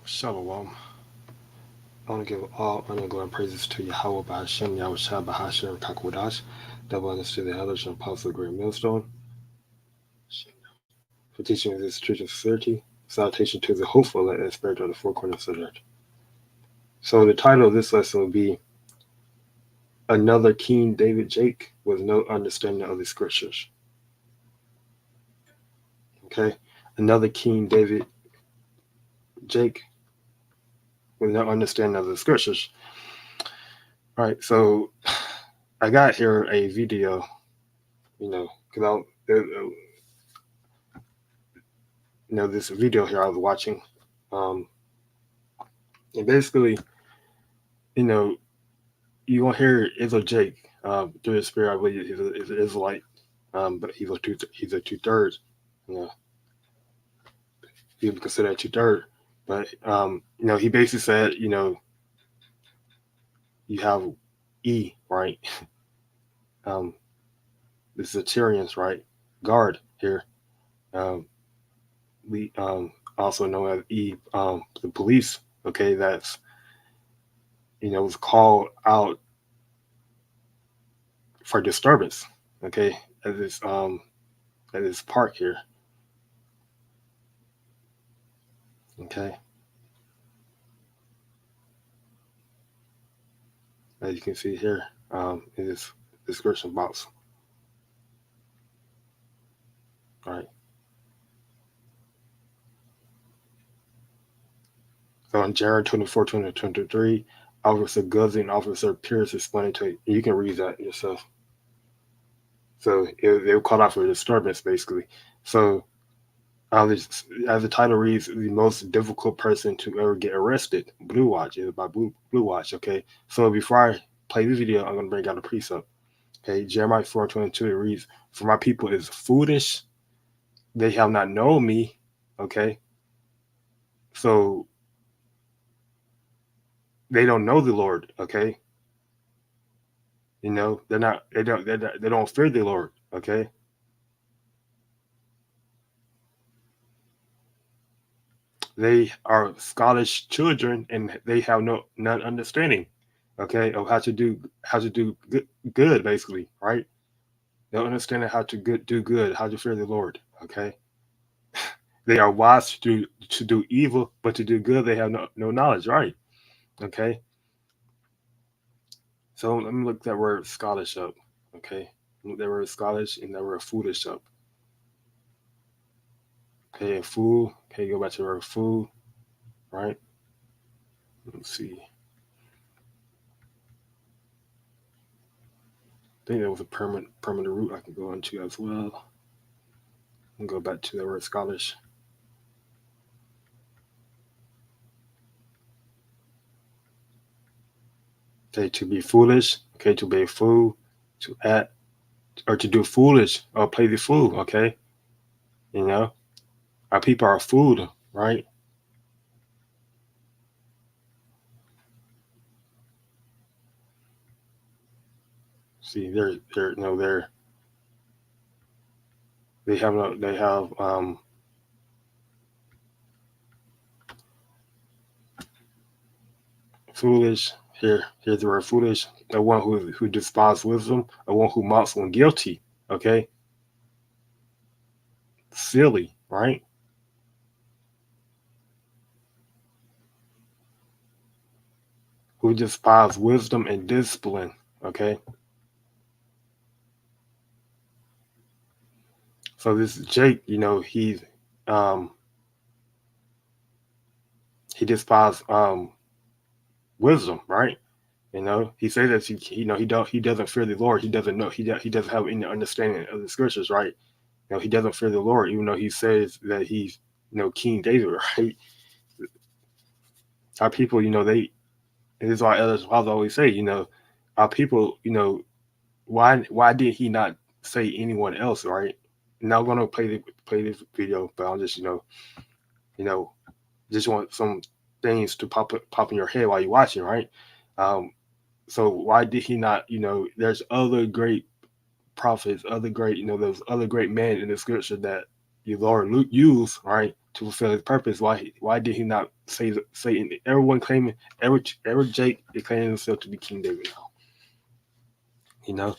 Shalom. I want to give all honor, glory, and praises to Yahawah, BAHASHAM, YAHAWASHI, BAHASHAM, QADASH, double honors to the elders and apostles of the great millstone, for teaching of this truth of sincerity, salutation to the hopeful and spirit of the four corners of the earth. So the title of this lesson will be Another King David Jake with no understanding of the scriptures. Okay? Another King David Jake with no understanding of the scriptures. All right, so I got here a video, because this video here I was watching, and basically, you won't hear Israel Jake through his spirit. I believe he's an Israelite, but he's a two-thirds. He would consider a two-third. But he basically said, you have E, right? This is a Tyrians, right? Guard here. We also know as E, the police. Okay, that's was called out for disturbance. Okay, at this park here. Okay, as you can see here in this description box. All right. So on January 24, 2023, Officer Guzzi and Officer Pierce explained to you. You can read that yourself. So they were called out for disturbance, basically. So as the title reads, the most difficult person to ever get arrested, Blue Watch, is about Blue Watch. Okay. So before I play this video, I'm going to bring out a precept. Okay. Jeremiah 4:22, it reads, "For my people is foolish. They have not known me." Okay. So they don't know the Lord. Okay. They don't fear the Lord. Okay. They are Scottish children and they have none understanding, okay, of how to do good, basically, right? They don't understand how to do good, how to fear the Lord. Okay. They are wise to do evil, but to do good they have no knowledge, right? Okay. So let me look that word Scottish up. Okay. Look that word Scottish and that word foolish up. Okay, a fool. Okay, go back to the word fool, right? Let's see. I think there was a permanent root I can go into as well. And go back to the word Scottish. Okay, to be foolish. Okay, to be a fool, to act or to do foolish or play the fool. Okay, our people are fooled, right? See, they have foolish. Here's the word foolish. The one who despises wisdom, the one who mocks when guilty. Okay, silly, right? Who despise wisdom and discipline. Okay. So this Jake, he despises wisdom, right? He says that he doesn't fear the Lord. He doesn't know he doesn't have any understanding of the scriptures, right? He doesn't fear the Lord, even though he says that he's King David, right? Our people, this is why elders always say, our people, why did he not say anyone else, right? Now I'm gonna play this video, but I'm just just want some things to pop in your head while you're watching, right? So why did he not? There's other great prophets, other great, those other great men in the scripture that you Lord used, right, to fulfill his purpose. Why did he not say everyone claiming every Jake is claiming himself to be King David now? You know,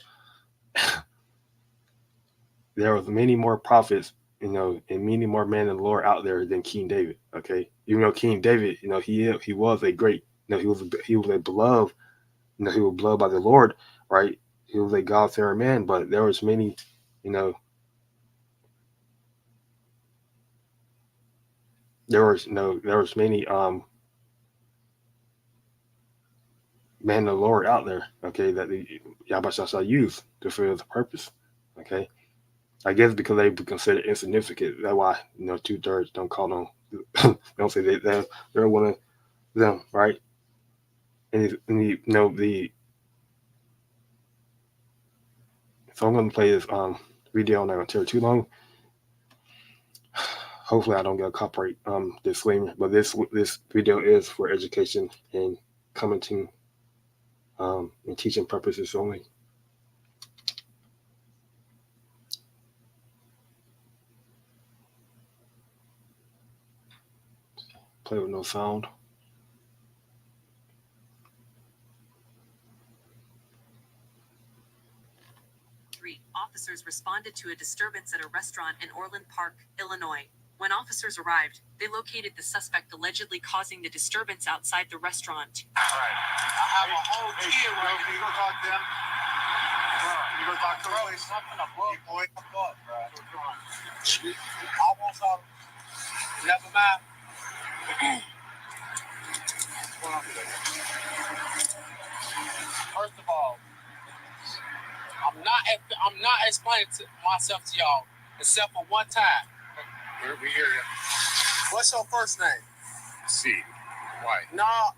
there was many more prophets, and many more men of the Lord out there than King David. Okay, even though King David, he was a great, he was a beloved, he was beloved by the Lord, right? He was a God-fearing man, but there was many, there was many men of the Lord out there, okay, that the YAHAWASHI used to fulfill the purpose. Okay. I guess because they be considered insignificant. That's why 2/3 don't call them. Don't say they're one of them, right? And the so I'm gonna play this video. I'm not gonna tear it too long. Hopefully I don't get a copyright disclaimer. But this video is for education and commenting and teaching purposes only. Play with no sound. Officers responded to a disturbance at a restaurant in Orland Park, Illinois. When officers arrived, they located the suspect allegedly causing the disturbance outside the restaurant. All right. I have a whole kid right here. You gonna talk to them? You gonna talk to them, please? Boy, bro. I want some. Never mind. What's going on today? First of all, I'm not explaining myself to y'all except for one time. We hear you. What's your first name? C. Why? Nah,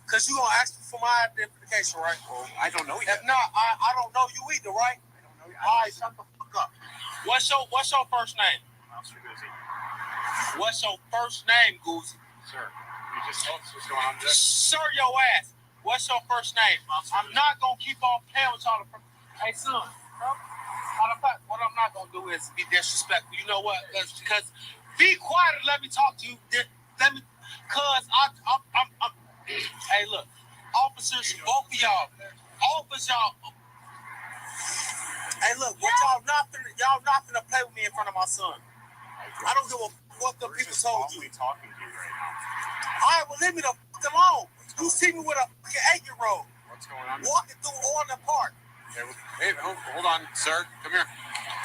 cause you gonna ask me for my identification, right? Well, I don't know If yet. not, I don't know you either, right? I don't know yet. All right, shut the fuck up. What's your first name? Officer Guzzi. What's your first name, Goosey? Sir, you just told us what's going on today. Sir, your ass. What's your first name? I'm not gonna keep on playing with y'all. Hey, son, bro. Matter of fact, what I'm not gonna do is be disrespectful. You know what? Because be quiet and let me talk to you. Let me, cause I'm. Hey, look, officers, both of y'all, Hey, look, y'all not gonna play with me in front of my son. I don't give a what the people told you. We're talking to you right now. All right, well, leave me the fuck alone. You see me with a fucking 8-year-old. What's going on? Walking through Orland Park. Hey, hold on, sir. Come here.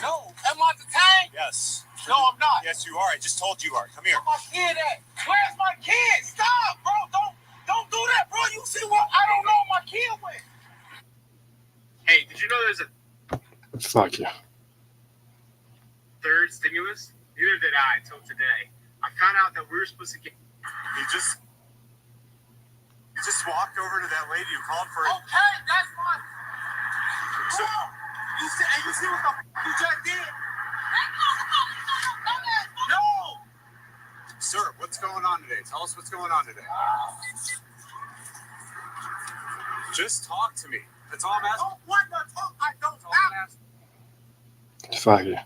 No, am I detained? Yes. No, I'm not. Yes, you are. I just told you are. Come here. Where's my kid at? Where's my kid? Stop, bro. Don't do that, bro. You see what? I don't know where my kid went. Hey, did you know there's a It's like you. third stimulus? Neither did I until today. I found out that we were supposed to get. You just walked over to that lady who called for it. Okay, that's fine. Bro, you see what the f you just did? No. Sir, what's going on today? Tell us what's going on today. Just talk to me. That's all I'm I asking. don't want to talk. I don't That's all I'm have. asking. It's like you.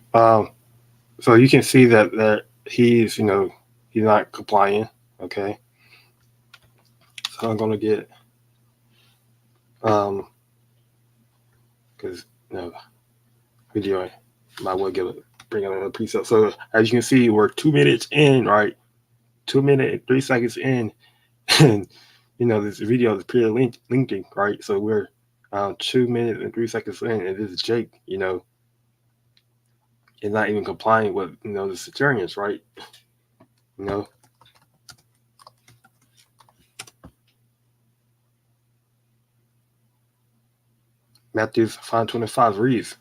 So you can see that he's he's not complying. Okay. So I'm gonna get because video I might well bring out another preset. So as you can see, we're 2 minutes in, right? 2 minutes and 3 seconds in, and this video is pretty lengthy, right? So we're 2 minutes and 3 seconds in, and this is Jake, and not even complying with the Centurions, right? Matthew 5:25 reads,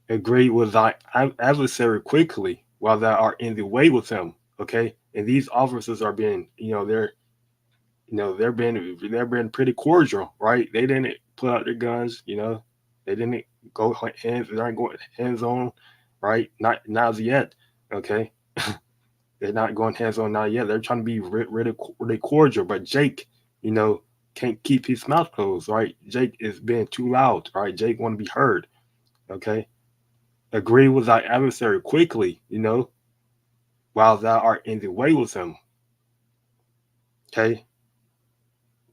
"Agree with thy adversary quickly while thou art in the way with him." Okay, and these officers are being, they're being pretty cordial, right? They didn't put out their guns, they didn't go hands, they aren't going hands on, right? Not as yet, okay. They're not going hands on now yet. They're trying to be really cordial, but Jake, can't keep his mouth closed, right? Jake is being too loud, right? Jake want to be heard, okay. Agree with thy adversary quickly, while thou art in the way with him. Okay?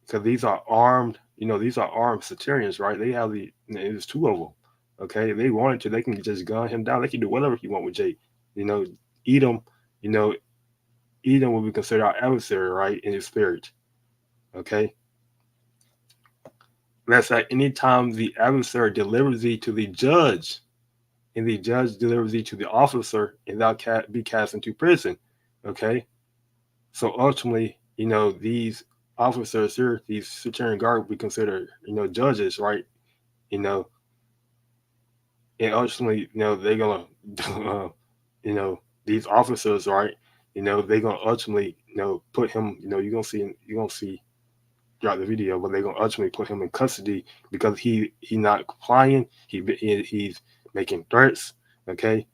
Because these are armed, these are armed Satirians, right? They have there's two of them. Okay? If they wanted to, they can just gun him down. They can do whatever he want with Jake. Edom, you know, Edom will be considered our adversary, right, in his spirit. Okay? That's like anytime the adversary delivers thee to the judge, and the judge delivers thee to the officer, and thou be cast into prison. Okay? So ultimately, these officers here, these Centurion guard, we consider, judges, right? And ultimately, they're gonna, these officers, right? They're gonna ultimately, put him, you're gonna see throughout the video, but they're gonna ultimately put him in custody because he not complying. He's making threats. Okay,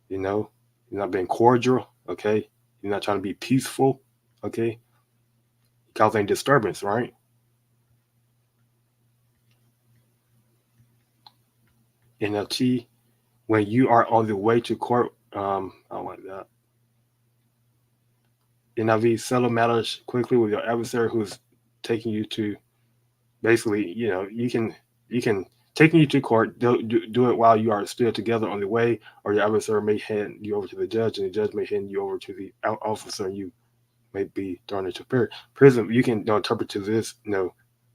he's not being cordial. Okay, he's not trying to be peaceful. Okay, causing disturbance, right? NLT, when you are on the way to court, I don't like that. NIV, settle matters quickly with your adversary who's taking you to, basically, you can taking you to court, do it while you are still together on the way, or your adversary may hand you over to the judge, and the judge may hand you over to the officer, and you may be thrown into prison. You can interpret to this,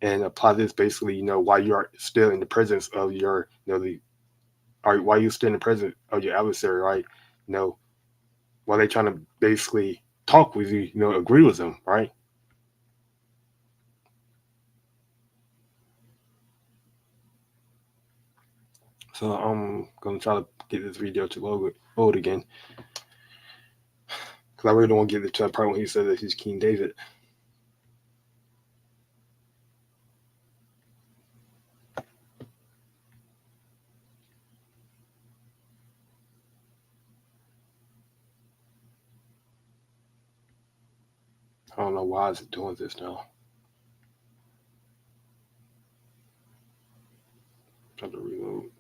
and apply this basically, while you are still in the presence of your, while you still in the presence of your adversary, right? While they're trying to basically talk with you, agree with them, right? So I'm gonna try to get this video to load again, because I really don't want to get it to that part when he said that he's King David. I don't know why it's doing this now. Try to reload.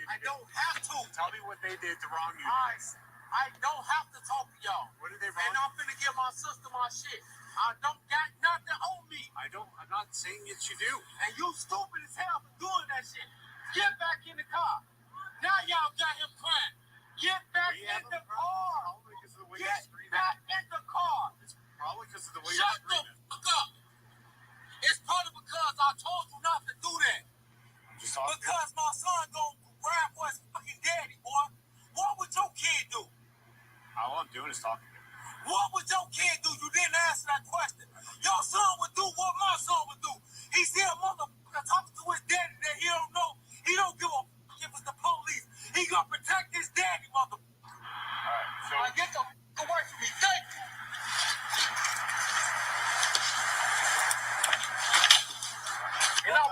I don't have to. Tell me what they did to wrong you. I don't have to talk to y'all. What did they And wrong? I'm finna give my sister my shit. I don't got nothing on me. I'm not saying that you do. And you stupid as hell for doing that shit. Get back in the car. Now y'all got him crying. Get back in the car. Probably because of the way Get you're screaming. back in the car. It's probably because of the way Shut you're the screaming. fuck up. It's probably because I told you not to do that. I'm just talking. Because my son gonna grab for his fucking daddy, boy. What would your kid do? All I'm doing is talking to him. What would your kid do? You didn't answer that question. Your son would do what my son would do. He see a motherfucker talking to his daddy that he don't know. He don't give a fuck if it's the police. He gonna protect his daddy, motherfucker. So I get the fuck away from me. Thank you. And I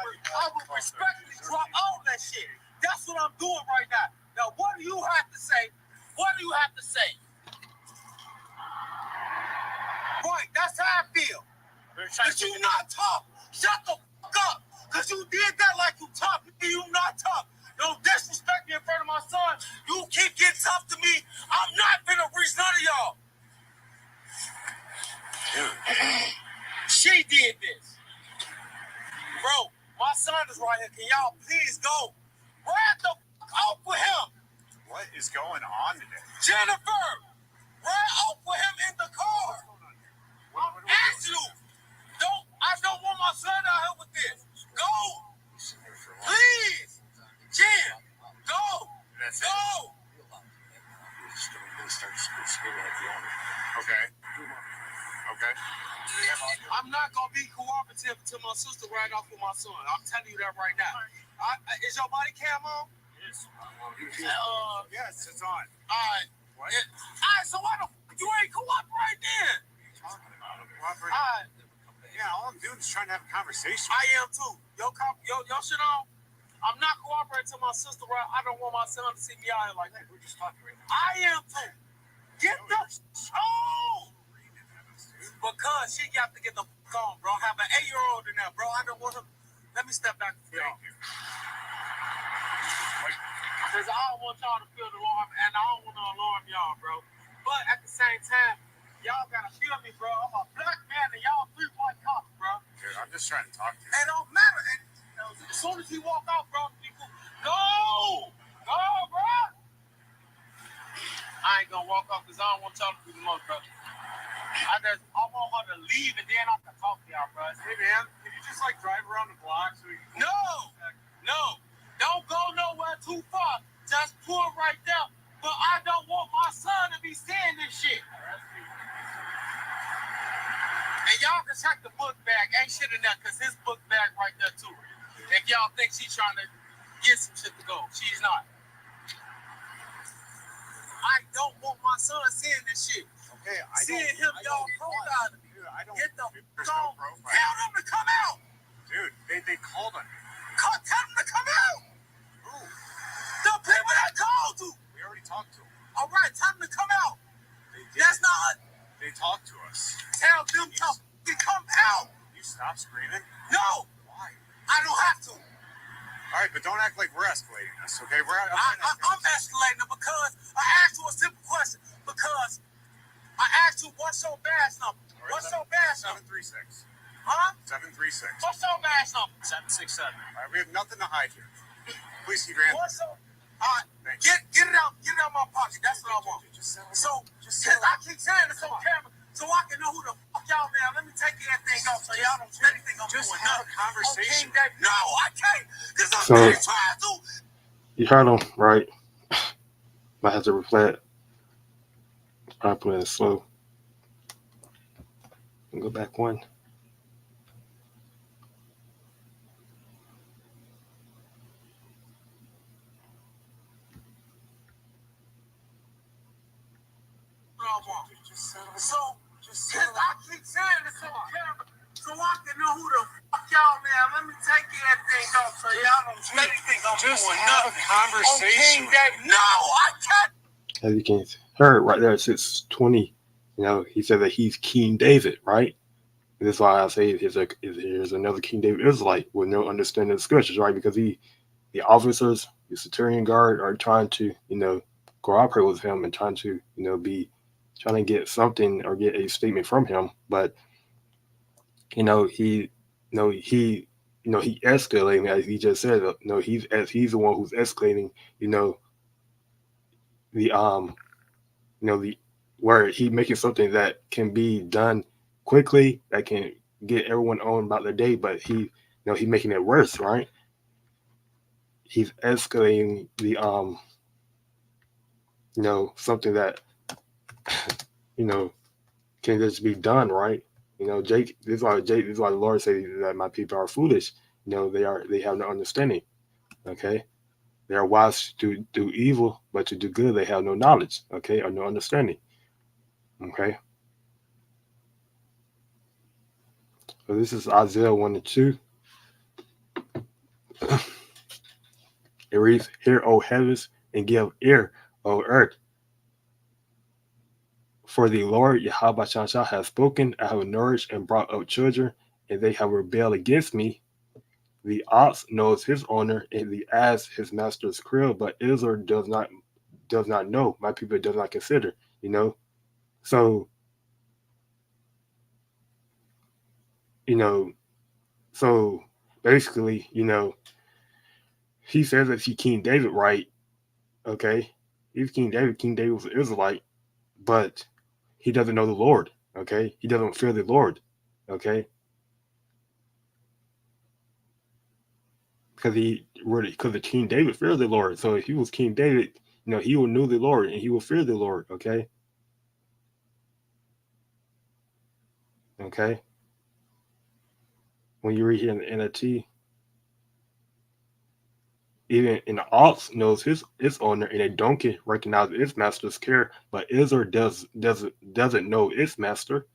would respectfully drop all that shit. That's what I'm doing right now. Now, what do you have to say? What do you have to say? Right, that's how I feel. Because you not tough. Shut the fuck up. Because you did that like you tough. You not tough. Don't disrespect me in front of my son. You keep getting tough to me. I'm not finna reach none of y'all. She did this. Bro, my son is right here. Can y'all please go? Ride the fuck off with him. what is going on today? Jennifer, ride off with him in the car. What Ask you. I don't want my son out here with this. Go. Please. Jim, go. That's it. Go. Okay. Okay. I'm not going to be cooperative until my sister ride off with my son. I'm telling you that right now. Is your body cam on? Yes. Yes, it's on. Alright. What? Alright, so why the you ain't cooperate then? What are you talking about? I'm cooperating. Alright. Yeah, all I'm doing is trying to have a conversation. I am too. Yo shit on. I'm not cooperating to my sister, right? I don't want my son to see me out here like that. We're just talking right now. I am too. Get the show! Because she got to get the on, bro. I have an 8-year-old in there, bro. I don't want him. Let me step back for y'all. Because I don't want y'all to feel the alarm, and I don't want to alarm y'all, bro. But at the same time, y'all gotta feel me, bro. I'm a black man, and y'all 3 white cops, bro. Dude, I'm just trying to talk to you. It don't matter. And as soon as he walk out, bro, people go, bro. I ain't gonna walk off because I don't want y'all to do the most, bro. I want her to leave, and then I can talk to y'all, bro. Hey, man, can you just, like, drive around the block so we can... No. Don't go nowhere too far. Just pull right there. But I don't want my son to be seeing this shit. And y'all can check the book bag. Ain't shit in there, because his book bag right there, too. If y'all think she's trying to get some shit to go, she's not. I don't want my son seeing this shit. Okay, Seeing him, y'all profile me. Dude, I don't... Get the There's phone. no profile. Tell them to come out. Dude, they called on me. Tell them to come out. Who? The people that called you. We already talked to them. All right, tell them to come out. They did. That's not... They talked to us. Tell them to come out. You stop screaming? No, Why? I don't have to. All right, but don't act like we're escalating this, okay? I'm escalating it because I asked you a simple question. Because I asked you what's your badge number? Right, What's your badge number? 736. Huh? 736. What's your badge number? 767. All right, we have nothing to hide here. Please keep your hands. What's your... All right, get it out my pocket. That's what I want. So, because I keep saying this on camera, so I can know who the fuck y'all now. Let me take everything off so y'all don't say anything I'm Just doing. have a conversation. No, I can't. Because I'm So- really trying to. You heard him, right? I have to replay it. I'll put it slow. And go back one. So, because I keep saying this on camera, so I can know who the fuck y'all now. Let me take everything off so y'all don't say anything I'm Just doing have a nothing. conversation. No, I can't. As you can hear right there, it says 20. You know, he said that he's King David, right? And that's why I say here's another King David Israelite with no understanding of the scriptures, right? Because the officers, the Centurion Guard, are trying to, cooperate with him and trying to, trying to get something or get a statement from him. But, he escalating, as he just said, he's the one who's escalating, the where he making something that can be done quickly, that can get everyone on about their day, but he making it worse, right? He's escalating the something that can just be done, right? Jake, this is why the Lord says that my people are foolish. They have no understanding. Okay. They are wise to do evil, but to do good they have no knowledge, okay, or no understanding. Okay. So this is Isaiah 1 and 2. It reads, "Hear, O heavens, and give ear, O earth. For the Lord YAHAWASHI has spoken. I have nourished and brought up children, and they have rebelled against me. The ox knows his owner, and the ass his master's crib, but Israel does not know. My people does not consider." So so basically, he says that he's King David, right? Okay, he's King David. King David was an Israelite, but he doesn't know the Lord. Okay, he doesn't fear the Lord. Okay, because the King David feared the Lord. So if he was King David, he will know the Lord and he will fear the Lord. Okay. Okay. When you read here in the NLT, Even an ox knows its owner, and a donkey recognizes its master's care, but Israel doesn't know its master.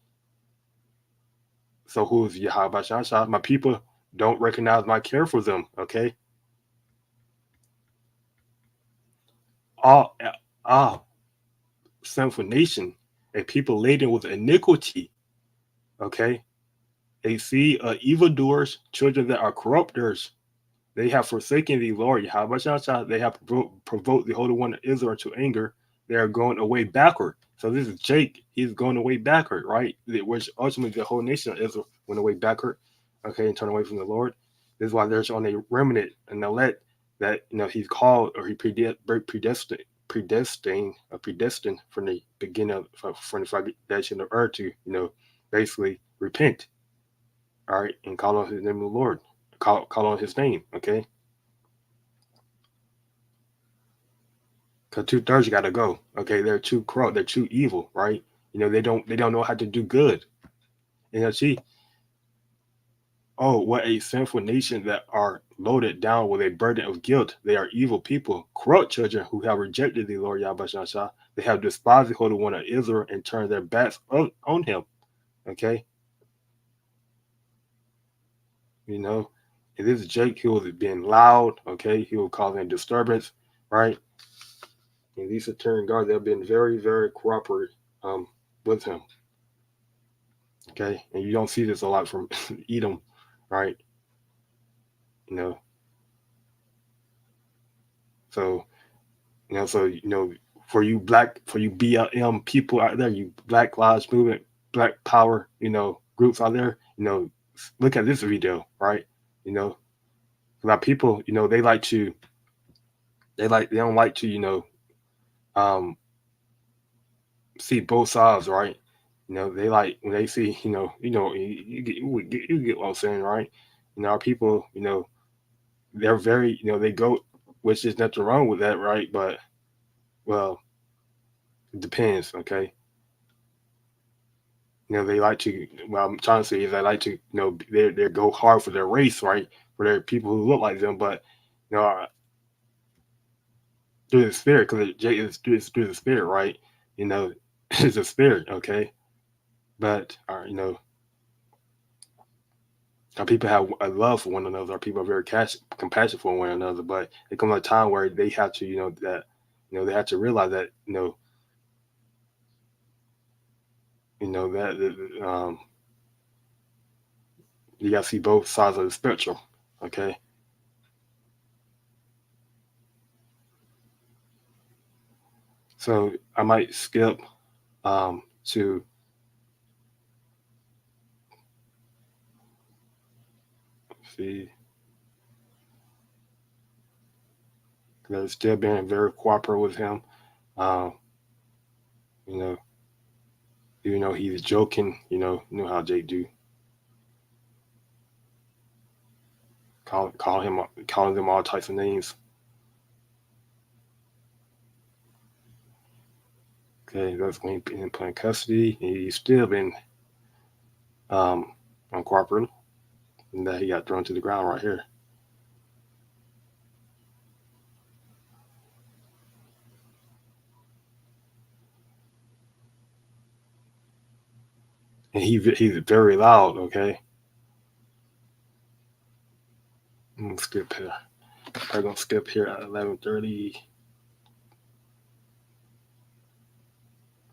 So who is Yahawah? My people don't recognize my care for them. Okay, all sinful nation, a people laden with iniquity. Okay, a seed of evildoers, children that are corrupters. They have forsaken the Lord Yahawah. They have provoked the Holy One of Israel to anger. They are going away backward. So this is Jake. He's going away backward, right? Which ultimately the whole nation of Israel went away backward, okay, and turned away from the Lord. This is why there's only a remnant and elect that he's called or he predestined from the beginning of from the foundation of earth to basically repent, all right, and call on his name of the Lord, call on his name, okay. Because 2/3 got to go. Okay, they're too corrupt. They're too evil, right? They don't know how to do good. See, oh, what a sinful nation that are loaded down with a burden of guilt. They are evil people, corrupt children who have rejected the Lord Yahweh. They have despised the Holy One of Israel and turned their backs on him. Okay, and this is Jake. He was being loud. Okay, he was causing disturbance, right? And these sectarian guards, they've been very, very cooperative with him. Okay, and you don't see this a lot from Edom, right? So for you BLM people out there, you Black Lives Movement, Black Power, groups out there, look at this video, right? A lot of people, they don't like to, see both sides, right? They like when they see, you get what I'm saying, right? Our people, they're very, they go, which is nothing wrong with that, right? But well, it depends, okay. They like to. What I'm trying to say is they like to, they go hard for their race, right? For their people who look like them, but you know, through the spirit, because it's through the spirit, right? It's a spirit, okay. But our people have a love for one another. Our people are very compassionate for one another. But it comes a time where they have to, they have to realize that, that you got to see both sides of the spectrum, okay. So I might skip to see. They're still being very cooperative with him. You know, even though he's joking, how Jake do. Calling them all types of names. Okay, that's when he's been playing custody. He's still been uncooperative, and that he got thrown to the ground right here. And he's very loud. Okay, I'm gonna skip here. I'm gonna skip here at 11:30.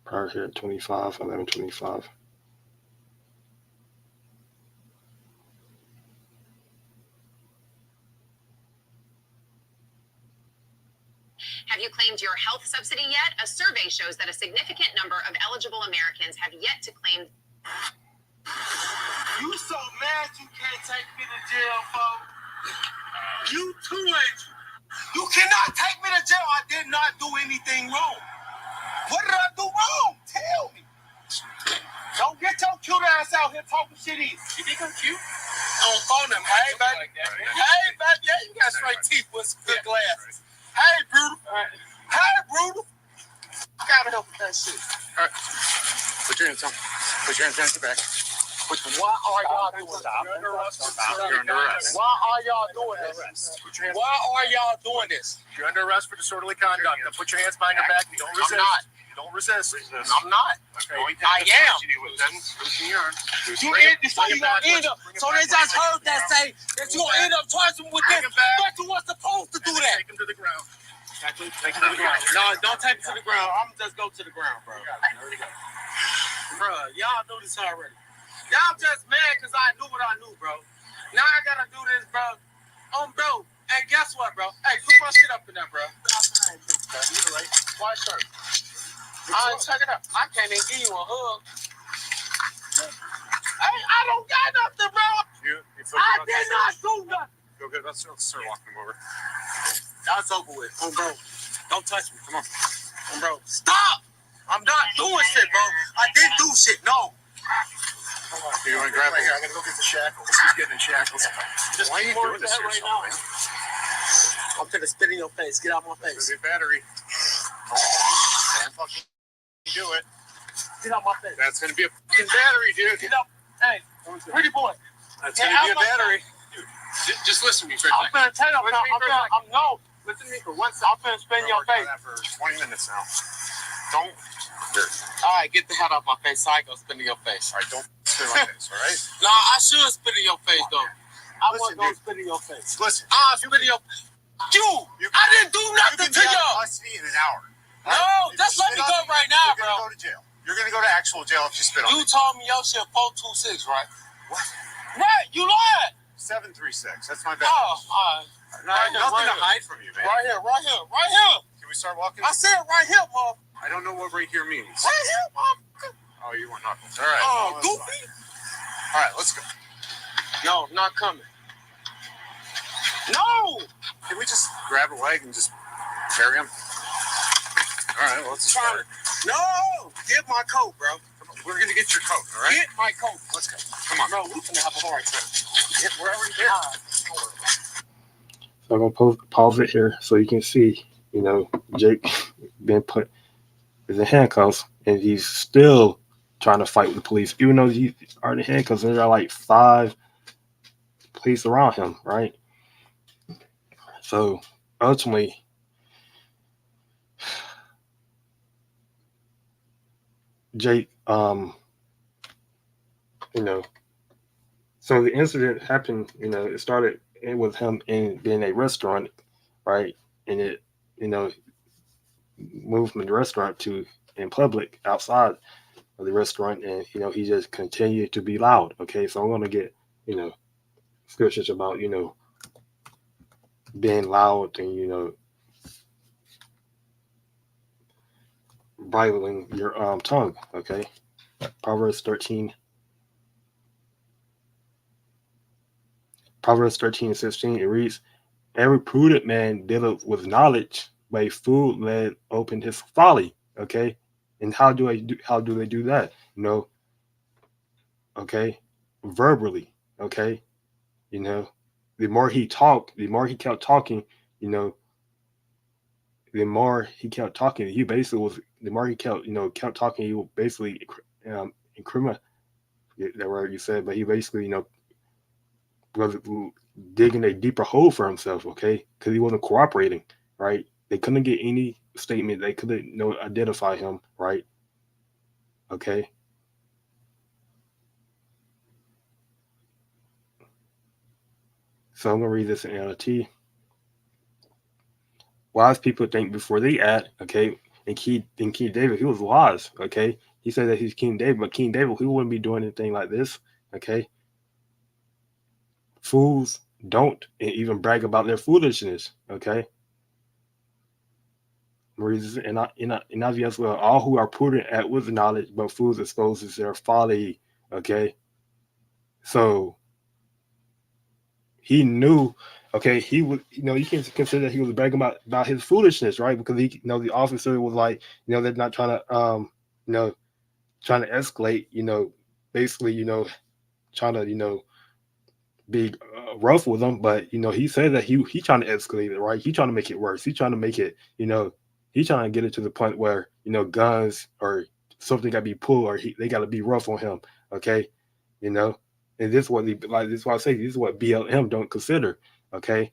Prior here at 11:25. Have you claimed your health subsidy yet? A survey shows that a significant number of eligible Americans have yet to claim. You so mad you can't take me to jail, folks. You too, ain't you? You cannot take me to jail. I did not do anything wrong. What did I do wrong? Tell me. Don't get your cute ass out here talking shit either. You think I'm cute? On phone them. Hey, baby. Like that, hey, baby. Yeah, you got straight teeth with some good glasses. Hey, brutal. Right. Hey, brutal. I gotta help with that shit. All right. Put your hands on. Put your hands behind your back. Put Why are y'all doing this? You're under arrest. Why are y'all doing this? Why are y'all doing this? You're under arrest for disorderly conduct. Now put your hands behind your back. You don't resist. I'm not. Don't resist. I'm not. Okay. I am. So they just heard that say that you gonna end up charging with this. But you was supposed to do that. Take him to the ground. Take him to the ground. No, don't take me to the ground. I'm just go to the ground, bro. Bro, y'all knew this already. Y'all just mad because I knew what I knew, bro. Now I gotta do this, bro. Bro. Hey, guess what, bro? Hey, put my shit up in there, bro. You're right. White shirt. Check it out. I can't even give you a hug. Hey, I don't got nothing, bro. I did not do nothing. Go good. Let's start walking him over. That's over with. Bro. Don't touch me. Come on. Bro. Stop. I'm not doing shit, bro. I didn't do shit. No. You want to grab it? I gotta go get the shackles. He's getting in shackles. Why are you doing this right now? I'm gonna spit in your face. Get out my face. There's a battery. Don't fucking do it. Get out my face. That's gonna be a fucking battery, dude. Get out. Hey, pretty boy. That's gonna be a battery. Dude, just listen to me for a I'm gonna tell you. No. Listen to me for 1 second. I'm gonna spit in your face. For 20 minutes now. Don't. All right, get the hell out of my face. So I go spit in your face. All right, don't spit like this, all right? No, I should spit in your face, though. I Listen, wasn't gonna spit in your face. Listen. I'll spit in your I didn't do nothing to you. Custody in an hour. No, just let me go right now, bro. You're gonna go to jail. You're gonna go to actual jail if you spit on me. You told me your shit 426, right? What? Right, you lied. 736. That's my bad. Oh, all right. Nothing to hide from you, man. Right here. Can we start walking? I said right here, mom. I don't know what right here means. Right here, mom. Oh, you want knuckles. All right. Oh, goofy. All right, let's go. No, not coming. No. Can we just grab a leg and just carry him? All right, well, let's start. No. Get my coat, bro. Come on, we're going to get your coat, all right? Get my coat. Let's go. Come on. Bro, we're going to have a hard time. We're already there. So I'm gonna pause it here so you can see, Jake been put is in handcuffs and he's still trying to fight with the police, even though he's already handcuffed. And there are like 5 police around him, right? So ultimately, Jake, so the incident happened, it started with him in a restaurant, right? And it, moved from the restaurant to in public outside of the restaurant, and he just continued to be loud. Okay, so I'm gonna get scriptures about being loud and bridling your tongue. Okay, Proverbs 13 and 16, it reads, "Every prudent man dealeth with knowledge, but a fool let open his folly." Okay, and how do they do that? Okay, verbally. Okay, the more he talked, the more he kept talking. The more he kept talking, he basically was. The more he kept talking, he would basically incriminate. That word you said, but he basically was digging a deeper hole for himself, okay? Because he wasn't cooperating, right? They couldn't get any statement. They couldn't identify him, right? Okay. So I'm gonna read this in NLT. Wise people think before they act, okay? And King David, he was wise, okay? He said that he's King David, but King David, he wouldn't be doing anything like this, okay? Fools don't even brag about their foolishness. Okay. And as well, all who are prudent act with knowledge, but fools exposes their folly. Okay. So he knew. Okay, he was. You can consider that he was bragging about his foolishness, right? Because he, the officer was like, they're not trying to, trying to escalate. Basically, trying to, be rough with him, but he said that he trying to escalate it, right? He trying to make it worse. He trying to make it, he trying to get it to the point where guns or something got to be pulled, or they got to be rough on him. Okay, you know. And this is what this is why I say this is what BLM don't consider, okay.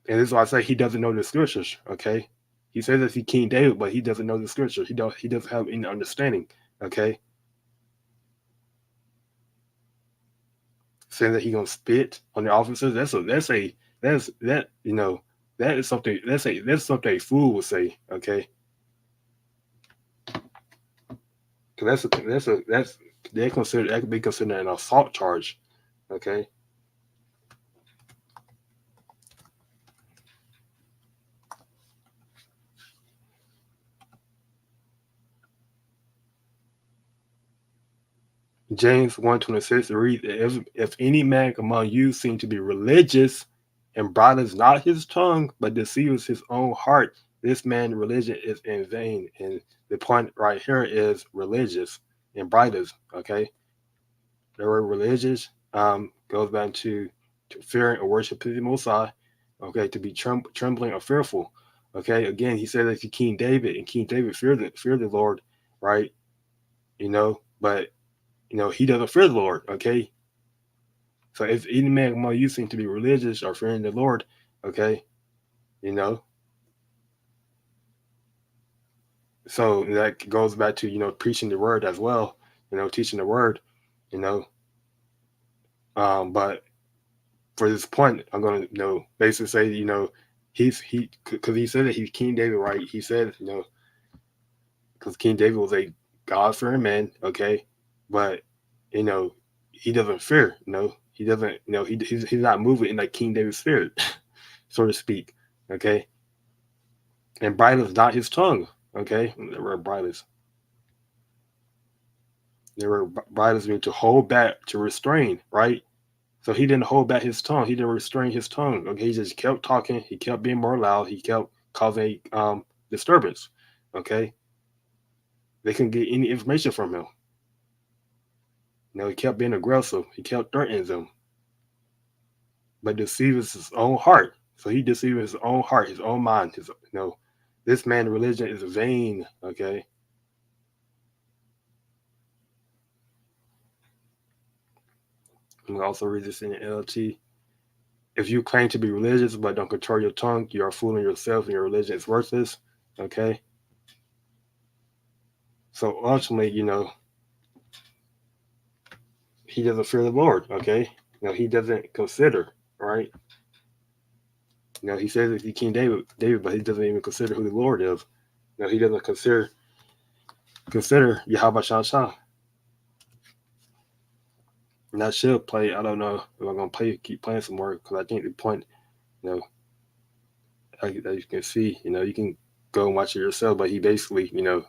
And this is why I say he doesn't know the scriptures, okay. He says that he's King David, but he doesn't know the scripture. He doesn't have any understanding, okay. Saying that he gonna spit on the officers, that you know, that is something that's something a fool would say, okay. Because that's that could be considered an assault charge, okay. James 1:26 reads, if any man among you seem to be religious and bridles not his tongue, but deceives his own heart, this man's religion is in vain. And the point right here is religious and bridles, okay. The word religious goes back to fearing or worshiping the Most High, okay, to be trembling or fearful, okay. Again, he said that to King David, and King David feared the Lord, right, you know, but you know, he doesn't fear the Lord, okay? So if any man among you seem to be religious or fearing the Lord, okay, you know, so that goes back to, you know, preaching the word as well, you know, teaching the word, you know. But for this point, I'm going to, you know, basically say, you know, because he said that he's King David, right? He said, you know, because King David was a God-fearing man, okay? But, you know, he doesn't fear, you know, he doesn't, you know, he's not moving in that King David spirit, so to speak, okay? And bridle not his tongue, okay? The word bridles. The word bridles mean to hold back, to restrain, right? So he didn't hold back his tongue. He didn't restrain his tongue. Okay, he just kept talking. He kept being more loud. He kept causing disturbance. Okay, they couldn't get any information from him. You know, he kept being aggressive. He kept threatening them, but deceives his own heart. So he deceived his own heart, his own mind. His, you know, this man's religion is vain. Okay. I'm gonna also read this in the LT. If you claim to be religious but don't control your tongue, you are fooling yourself, and your religion is worthless. Okay. So ultimately, you know, he doesn't fear the Lord. Okay. You know, he doesn't consider, right? You know, he says that he's King David, but he doesn't even consider who the Lord is. You know, he doesn't consider YAHAWASHI. And I should play. I don't know if I'm gonna keep playing some more, because I think the point, you know, as you can see, you know, you can go and watch it yourself. But he basically, you know,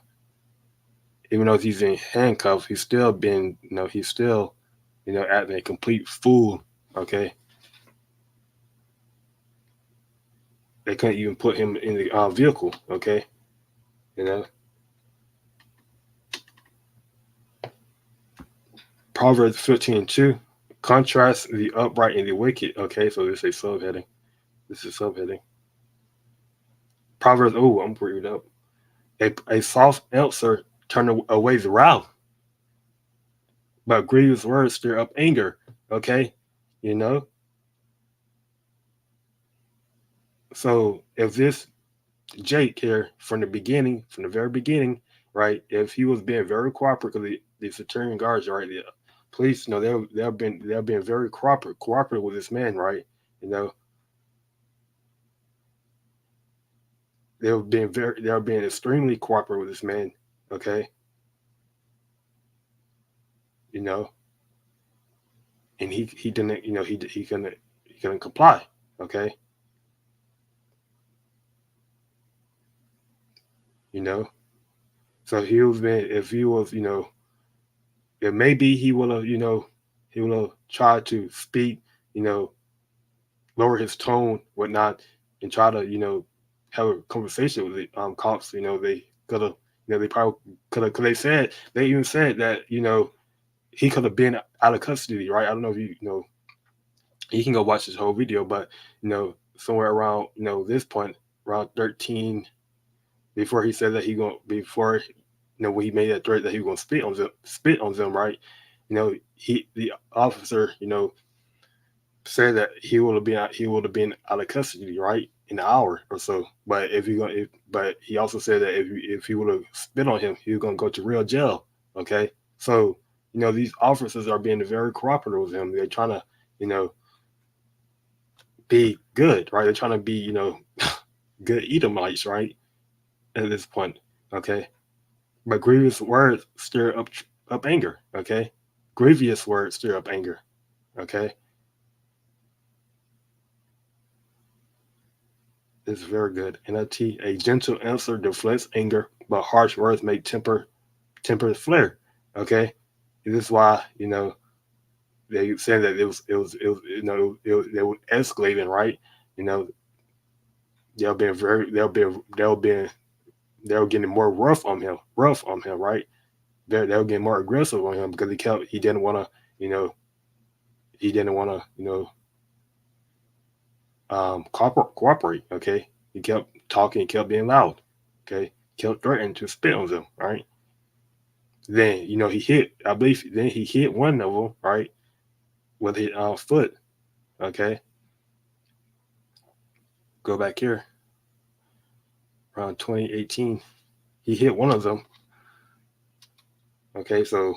even though he's in handcuffs, he's still been, you know, he's still, you know, acting a complete fool. Okay, they couldn't even put him in the vehicle. Okay, you know. Proverbs 15:2 contrasts the upright and the wicked. Okay, so this is a subheading. This is subheading. Proverbs. Oh, I'm bringing it up. A soft answer turn away the wrath, but grievous words stir up anger. Okay, you know. So if this Jake here from the very beginning, right? If he was being very cooperative, because the Centurion guards, right? The police, you know, they've been very cooperative with this man, right? You know, they've been extremely cooperative with this man. Okay, you know, and he didn't, you know, he couldn't comply. Okay, you know, so he was been if he was, you know, if maybe he would have, you know, he would have tried to speak, you know, lower his tone, whatnot, and try to, you know, have a conversation with the cops. You know, they could have, you know, they probably could have, because they even said that, you know, he could have been out of custody, right? I don't know if you know, you can go watch this whole video, but you know, somewhere around, you know, this point, around 13, before he said that he going before, you know, when he made that threat that he was going to spit on them, right? You the officer, said that he would have been out of custody, right, in an hour or so. But but he also said that if he would have spit on him, he was gonna go to real jail. Okay, so these officers are being very cooperative with him. They're trying to be good, right? They're trying to be good Edomites, right? At this point, okay. But grievous words stir up anger, okay. Grievous words stir up anger, okay. It's very good. NLT, a gentle answer deflects anger, but harsh words make temper flare. Okay, this is why they said that they were escalating, right? You know they were getting more rough on him, right? They were getting more aggressive on him because he didn't want to he didn't want to cooperate. Okay, he kept talking, kept being loud. Okay, kept threatening to spit on them. Right. Then he hit. I believe then he hit one of them right with his foot. Okay, go back here. Around 2018, he hit one of them. Okay, so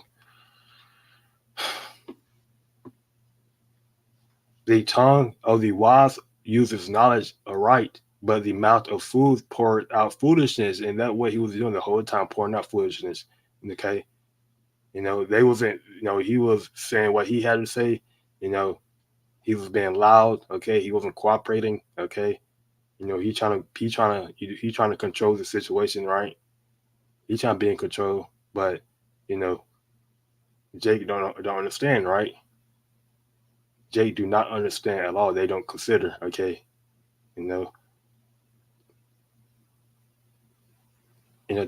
the tongue of the wise uses knowledge aright, but the mouth of fools poured out foolishness, and that's what he was doing the whole time, pouring out foolishness. Okay, they wasn't. He was saying what he had to say. He was being loud. Okay, he wasn't cooperating. Okay, he trying to control the situation, right? He trying to be in control, but Jake don't understand, right? Jake do not understand at all. They don't consider. Okay,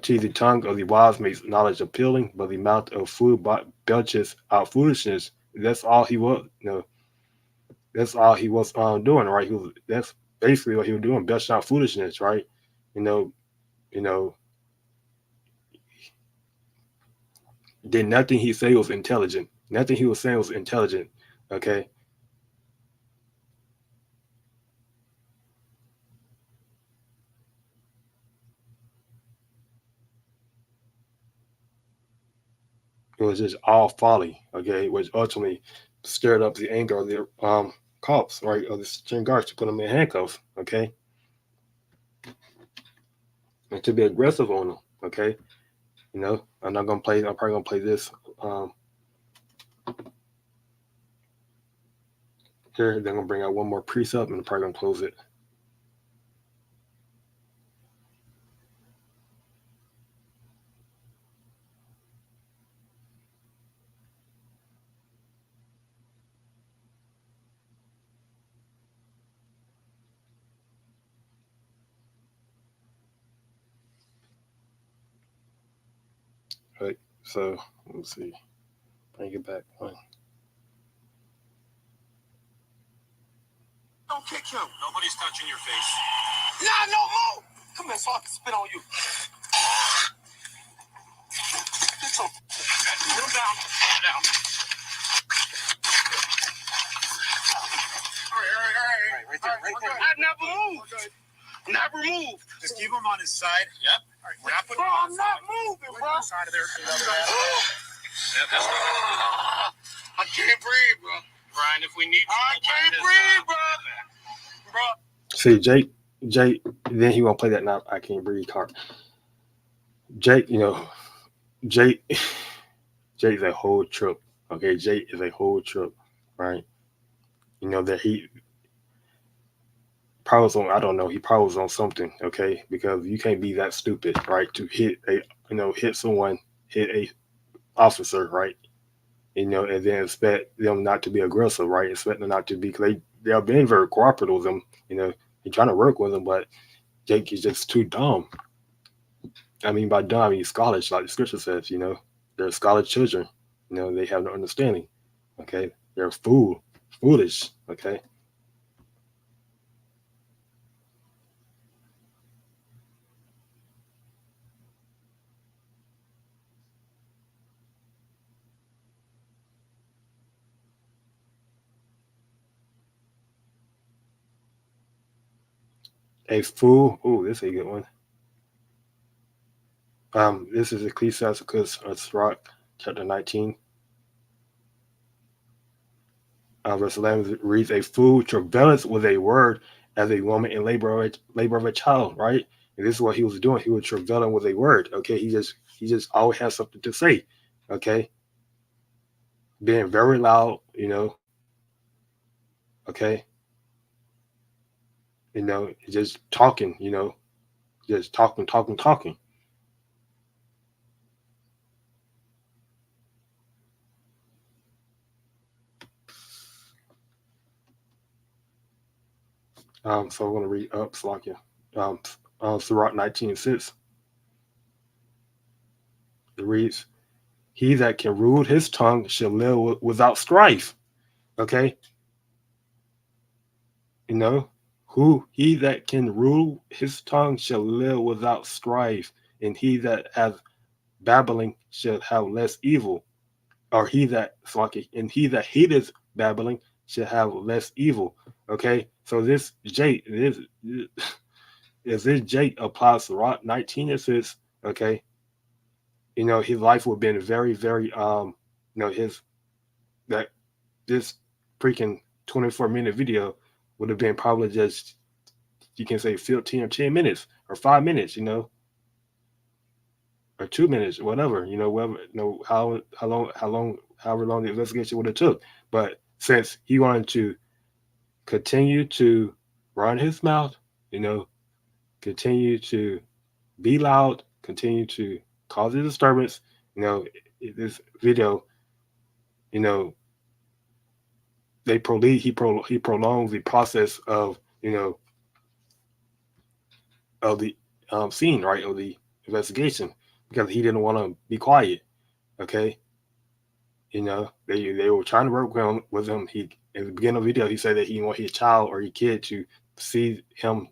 to the tongue of the wise makes knowledge appealing, but the mouth of fool belches out foolishness. That's all he was. That's all he was doing, right? That's basically what he was doing, belching out foolishness, right? You know, you know, did nothing he said was intelligent. Nothing he was saying was intelligent. Okay. It was just all folly, okay, which ultimately stirred up the anger of the cops, right, of the string guards to put them in handcuffs, okay, and to be aggressive on them, okay. I'm probably gonna play this here. Then I'm gonna bring out one more precept, and I'm probably gonna close it. Right. So let's see. Bring it back one. Don't kick him. Nobody's touching your face. Nah, no more. Come here so I can spit on you. Get your... Put him down. Put him down. All right. Right there. I never moved. Okay. Never moved. Just keep him on his side. Yep. All right, we're not putting Bro, him on I'm not moving, bro. side of there. I can't breathe, bro. Brian, if we need to, I can't breathe, bro. See, Jake, then he won't play that now. I can't breathe card. Jake, Jake's a whole trip. Okay, Jake is a whole trip, right? That he probably was on. I don't know. He probably was on something. Okay, because you can't be that stupid, right? To hit a officer, right? And then expect them not to be aggressive, right? Expect them not to be, because they have been very cooperative with them. They're trying to work with them, but Jake is just too dumb. I mean, by dumb, I mean scholarly, like the scripture says. They're scholar children. They have no understanding. Okay, they're foolish. Okay. a fool. Oh, this is a good one. This is Ecclesiasticus Sirach, chapter 19. Verse 11 reads, "A fool travaileth with a word as a woman in labor of a child." Right, and this is what he was doing. He was travailing with a word. Okay, he just always has something to say. Okay, being very loud. Okay, just talking. Just talking. So I'm going to read up Slakia. Sirach 19:6. It reads, "He that can rule his tongue shall live without strife." Okay, he that can rule his tongue shall live without strife, and he that hath babbling shall have less evil. Or and he that hateth babbling shall have less evil. Okay, so this Jake, this Jake applies to Rock 19, it says, okay, his life would have been very, very, his that this freaking 24-minute video would have been probably just, you can say 15 or 10 minutes or 5 minutes, or 2 minutes, whatever, however long the investigation would have took. But since he wanted to continue to run his mouth, continue to be loud, continue to cause a disturbance, this video, he prolongs the process of, of the scene, right, of the investigation, because he didn't want to be quiet. Okay, they were trying to work with him. He, in the beginning of the video, he said that he wanted his child or his kid to see him,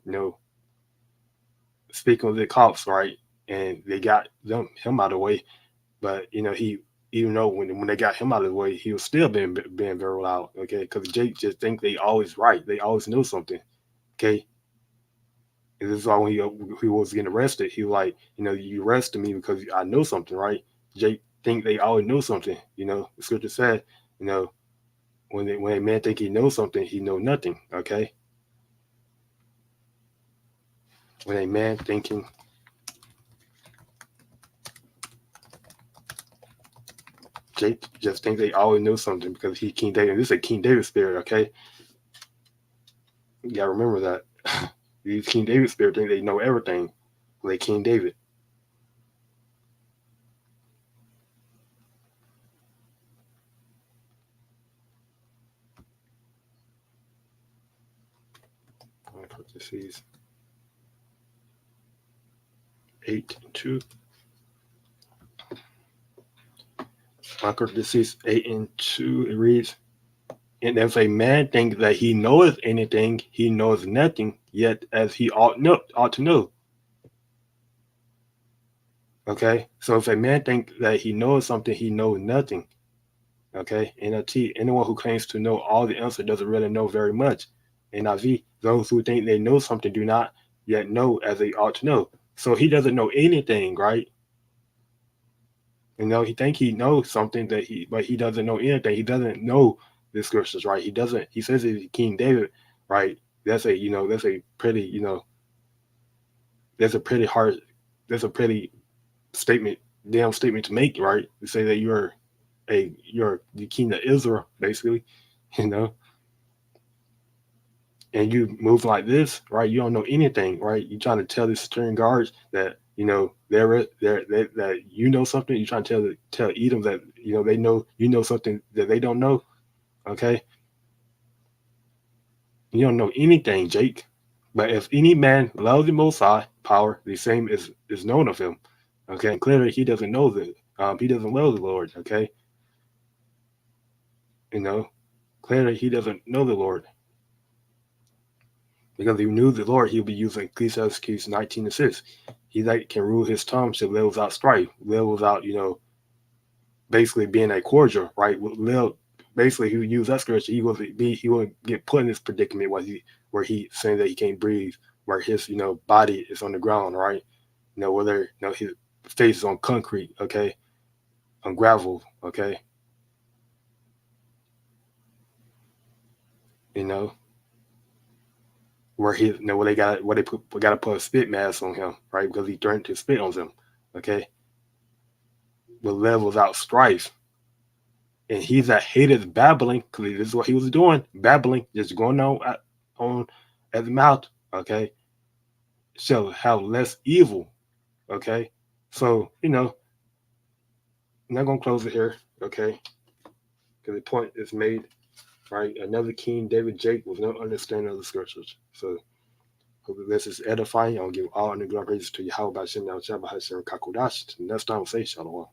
speaking with the cops, right, and they got him out of the way. But he, even though when they got him out of the way, he was still being very loud. Okay, because Jake just think they always right, they always know something. Okay, and this is why when he was getting arrested, he was like, you arrested me because I know something, right? Jake think they always know something. The scripture said, when a man think he knows something, he know nothing. Okay, when a man thinking Jake just think they always know something because he King David. This is a King David spirit, okay? You gotta remember that. These King David spirit think they know everything. Like King David. Parentheses 8:2. Parentheses 8:2. It reads, "And if a man think that he knoweth anything, he knows nothing, yet as he ought to know." Okay, so if a man think that he knows something, he knows nothing. Okay, NLT, anyone who claims to know all the answer doesn't really know very much. NIV, those who think they know something do not yet know as they ought to know. So he doesn't know anything, right? He think he knows something but he doesn't know anything. He doesn't know the scriptures, right? He says he's King David, right? That's a pretty, that's a pretty hard, that's a pretty damn statement to make, right? To say that you're the king of Israel, basically, and you move like this, right? You don't know anything, right? You're trying to tell the security guards that that you know something. You're trying to tell Edom that they know something that they don't know. Okay, you don't know anything, Jake. But if any man loves the Most High power, the same is known of him. Okay, and clearly he doesn't know that. He doesn't love the Lord. Okay, clearly he doesn't know the Lord. Because if he knew the Lord, he'll be using Ecclesiastes 19:6. He that can rule his tongue should live without strife, live without, basically being a cordial, right? Basically, he would use that scripture. He would get put in this predicament where he saying that he can't breathe where his, body is on the ground, right? Whether, his face is on concrete, okay, on gravel, okay, where he, where they got to put a spit mask on him, right, because he threatened to spit on them, okay, with levels out strife, and he's that hated babbling, because this is what he was doing, babbling, just going on at the mouth, okay, shall have less evil, okay. So I'm not gonna close it here, okay, because the point is made, right? Another king, David Jake, with no understanding of the scriptures. So hope this is edifying. I'll give all honor and glory praises to Yahawah BAHASHAM, BAHASHAM, QADASH. Next time, we'll say Shalom.